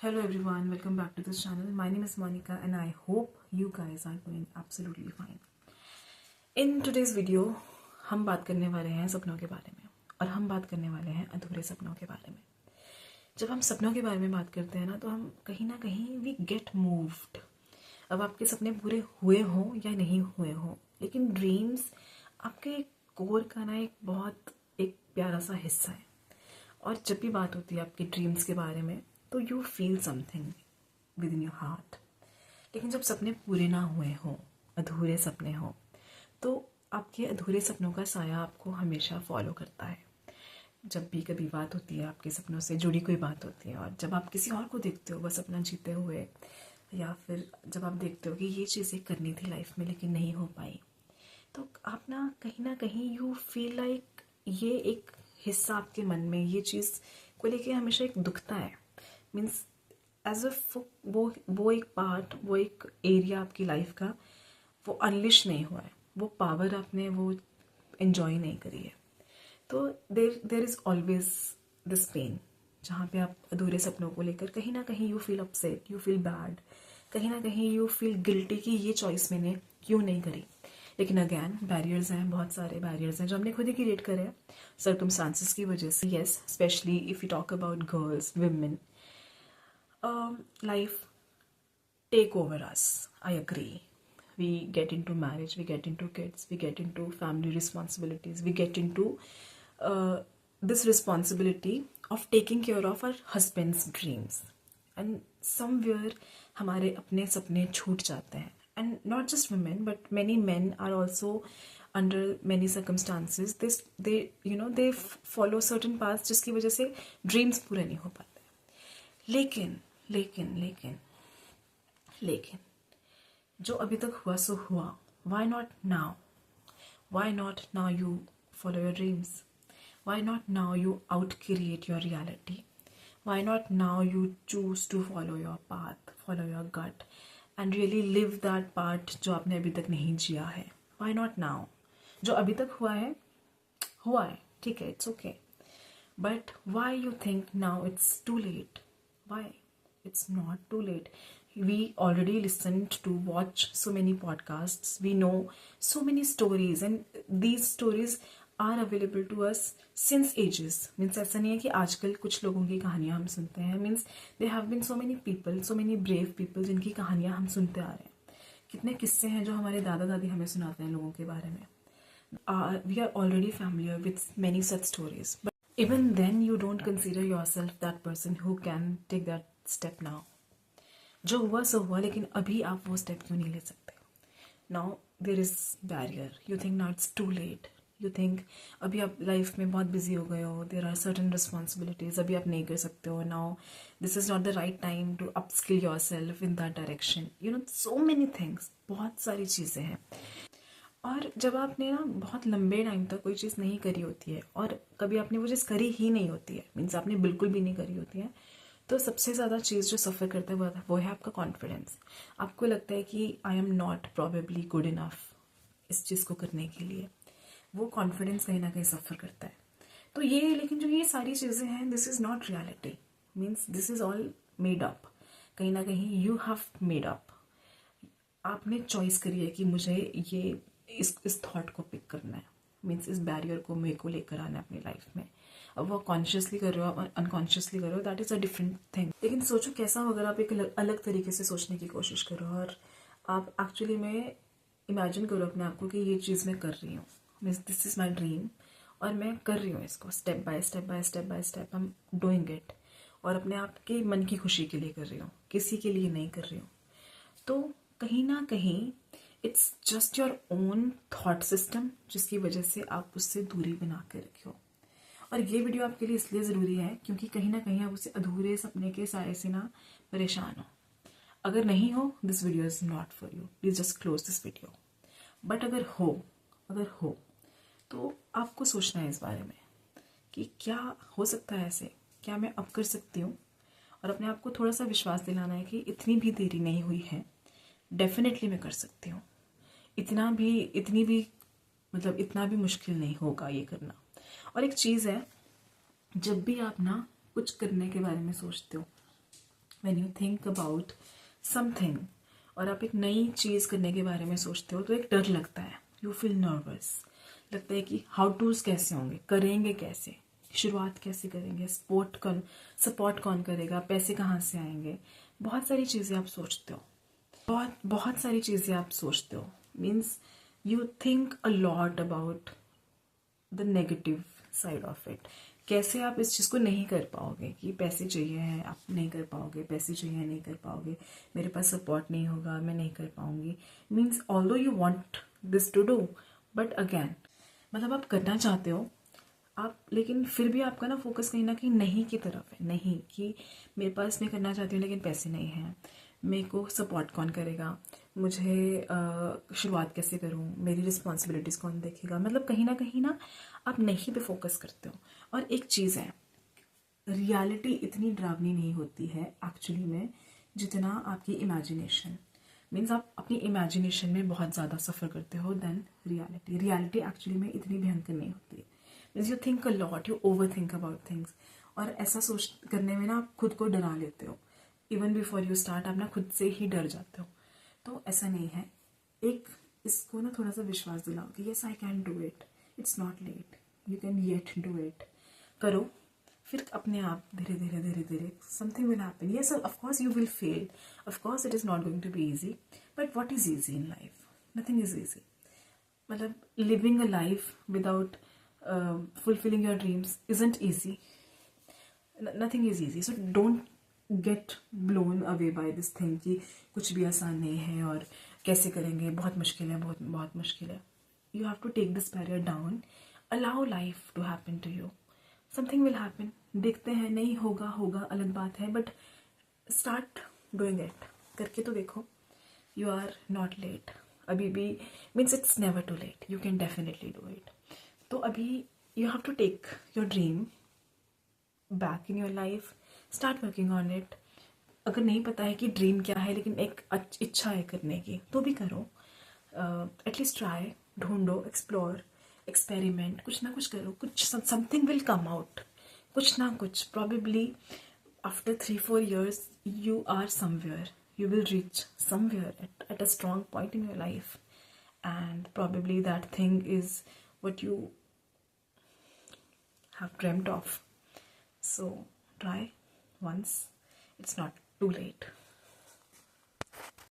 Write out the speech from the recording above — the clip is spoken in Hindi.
Hello everyone, welcome back to this channel. My name is Monica and I hope you guys are doing absolutely fine. In today's video हम बात करने वाले हैं सपनों के बारे में और हम बात करने वाले हैं अधूरे सपनों के बारे में। जब हम सपनों के बारे में बात करते हैं ना तो हम कहीं ना कहीं वी गेट मूव्ड। अब आपके सपने पूरे हुए हों या नहीं हुए हों, लेकिन ड्रीम्स आपके कोर का ना एक प्यारा सा हिस्सा है। और जब भी बात होती है आपके ड्रीम्स के बारे में तो you feel something with in your heart. लेकिन जब सपने पूरे ना हुए हों, अधूरे सपने हों, तो आपके अधूरे सपनों का साया आपको हमेशा फॉलो करता है। जब भी कभी बात होती है आपके सपनों से जुड़ी कोई बात होती है और जब आप किसी और को देखते हो वह सपना जीते हुए, या फिर जब आप देखते हो कि ये चीज़ें करनी थी लाइफ में लेकिन नहीं हो पाई, तो आप ना कहीं यू फील लाइक ये एक हिस्सा आपके मन में ये चीज़ को लेके हमेशा एक दुखता है। मीन्स एज अ वो एक पार्ट, वो एक एरिया आपकी लाइफ का वो अनलिश नहीं हुआ है, वो पावर आपने वो एंजॉय नहीं करी है। तो there is always this pain, जहाँ पे आप अधूरे सपनों को लेकर कहीं ना कहीं you feel upset, you feel bad, कहीं ना कहीं यू फील गिल्टी कि ये चॉइस मैंने क्यों नहीं करी। लेकिन अगैन बैरियर्स हैं, बहुत सारे बैरियर्स हैं जो हमने खुद ही क्रिएट करे हैं सर्कमस्टांसेस की वजह से। Yes, specially if you talk about girls, women, life take over us. I agree. We get into marriage, we get into kids, we get into family responsibilities, we get into this responsibility of taking care of our husband's dreams, and somewhere हमारे अपने सपने छूट जाते हैं। And not just women but many men are also under many circumstances they follow certain paths जिसकी वजह से dreams पूरे नहीं हो पाते। लेकिन लेकिन लेकिन लेकिन जो अभी तक हुआ सो हुआ। Why not now? Why not now you follow your dreams? Why not now you out create your reality? Why not now you choose to follow your path, follow your gut and really live that part जो आपने अभी तक नहीं जिया है? वाई नॉट नाउ? जो अभी तक हुआ है ठीक है, it's okay, but why you think now it's too late? Why? It's not too late. We already listened to watch so many podcasts. We know so many stories and these stories are available to us since ages. Means ऐसा नहीं है कि आजकल कुछ लोगों की कहानियाँ हम सुनते हैं। Means there have been so many people, so many brave people जिनकी कहानियाँ हम सुनते आ रहे हैं। कितने किस्से हैं जो हमारे दादा दादी हमें सुनाते हैं लोगों के बारे में। We are already familiar with many such stories. But even then you don't consider yourself that person who can take that step now. जो हुआ सो हुआ, लेकिन अभी आप वो स्टेप क्यों नहीं ले सकते? Now there is barrier. You think now it's too late. You think अभी आप लाइफ में बहुत बिजी हो गए हो, देर आर सर्टन रिस्पॉन्सिबिलिटीज, अभी आप नहीं कर सकते हो। Now this is not the right time to upskill yourself in that direction. You know so many things, बहुत सारी चीज़ें हैं। और जब आपने ना बहुत लंबे टाइम तक कोई चीज़ नहीं करी होती है और कभी आपने वो चीज़ करी ही नहीं होती है, मीन्स आपने बिल्कुल भी नहीं करी होती है, तो सबसे ज़्यादा चीज़ जो सफ़र करता है वो है आपका कॉन्फिडेंस। आपको लगता है कि I am not probably good enough इस चीज़ को करने के लिए। वो कॉन्फिडेंस कहीं ना कहीं सफ़र करता है। तो लेकिन जो ये सारी चीज़ें हैं, this is not reality. Means this is all made up. कहीं ना कहीं यू हैव मेड अप। आपने चॉइस करी है कि मुझे ये इस थॉट को पिक करना है। मीन्स इस बैरियर को मेरे को लेकर आना है अपनी लाइफ में। अब वो कॉन्शियसली कर रहे हो, आप अनकॉन्शियसली कर रहे हो, that is a different thing. लेकिन सोचो कैसा हो अगर आप एक अलग तरीके से सोचने की कोशिश करो और आप एक्चुअली में इमेजिन करो अपने आप को कि ये चीज़ मैं कर रही हूँ, means this is my dream और मैं कर रही हूँ इसको step by step I am doing it, और अपने आप के मन की खुशी के लिए कर रही हूँ, किसी के लिए नहीं कर रही हूँ। तो कहीं ना कहीं it's just your own thought system जिसकी वजह से आप उससे दूरी बना के रखे हो। और ये वीडियो आपके लिए इसलिए ज़रूरी है क्योंकि कहीं ना कहीं आप उसे अधूरे सपने के साए से ना परेशान हो। अगर नहीं हो, this video is not for you, please just close this video. But अगर हो तो आपको सोचना है इस बारे में कि क्या हो सकता है ऐसे, क्या मैं अब कर सकती हूँ, और अपने आप को थोड़ा सा विश्वास दिलाना है कि इतनी भी देरी नहीं हुई है, डेफिनेटली मैं कर सकती हूँ। इतना भी मुश्किल नहीं होगा ये करना। और एक चीज़ है, जब भी आप ना कुछ करने के बारे में सोचते हो when you think about something और आप एक नई चीज़ करने के बारे में सोचते हो तो एक डर लगता है, यू फील नर्वस, लगता है कि हाउ टूज कैसे होंगे, करेंगे कैसे, शुरुआत कैसे करेंगे, सपोर्ट कौन करेगा, पैसे कहाँ से आएंगे, बहुत सारी चीज़ें आप सोचते हो, बहुत बहुत सारी चीज़ें आप सोचते हो, means you think a lot about the negative side of it. कैसे आप इस चीज़ को नहीं कर पाओगे कि पैसे चाहिए हैं, आप नहीं कर पाओगे, पैसे चाहिए नहीं कर पाओगे, मेरे पास सपोर्ट नहीं होगा, मैं नहीं कर पाऊंगी। Means although you want this to do, but again मतलब आप करना चाहते हो आप, लेकिन फिर भी आपका ना फोकस कहीं ना कहीं नहीं की तरफ है, नहीं कि मेरे पास, मैं करना चाहती हूँ लेकिन पैसे नहीं हैं, मेरे को सपोर्ट कौन करेगा, मुझे शुरुआत कैसे करूँ, मेरी रिस्पॉन्सिबिलिटीज़ कौन देखेगा, मतलब कहीं ना आप नहीं पे फोकस करते हो। और एक चीज़ है, रियलिटी इतनी डरावनी नहीं होती है एक्चुअली में जितना आपकी इमेजिनेशन। मीन्स आप अपनी इमेजिनेशन में बहुत ज़्यादा सफ़र करते हो देन रियलिटी एक्चुअली में इतनी भयंकर नहीं होती। Means you think a lot, you over think about things, और ऐसा सोच करने में ना आप खुद को डरा लेते हो, इवन बिफोर यू स्टार्ट आप ना खुद से ही डर जाते हो। तो ऐसा नहीं है, एक इसको ना थोड़ा सा विश्वास दिलाओ कि yes I can do it, it's not late, you can yet do it. करो, फिर अपने आप धीरे धीरे धीरे धीरे something will happen. Yes of course you will fail, of course it is not going to be easy, but what is easy in life? Nothing is easy. मतलब living a life without fulfilling your dreams isn't easy. Nothing is easy, so don't get blown away by this thing कि कुछ भी आसान नहीं है और कैसे करेंगे, बहुत मुश्किल है, बहुत बहुत मुश्किल है। You have to take this barrier down, allow life to happen to you, something will happen। देखते हैं, नहीं होगा होगा अलग बात है, बट start doing it, करके तो देखो। You are not late, अभी भी, means it's never too late, you can definitely do it। तो अभी you have to take your dream back in your life, start working on it. अगर नहीं पता है कि ड्रीम क्या है लेकिन एक इच्छा है करने की, तो भी करो, एटलीस्ट ट्राई, ढूंढो, एक्सप्लोर, एक्सपेरिमेंट, कुछ ना कुछ करो, कुछ समथिंग विल कम आउट, कुछ ना कुछ। Probably after 3-4 years you are somewhere, you will reach somewhere at a strong point in your life, and probably that thing is what you have dreamt of. So try once, it's not too late.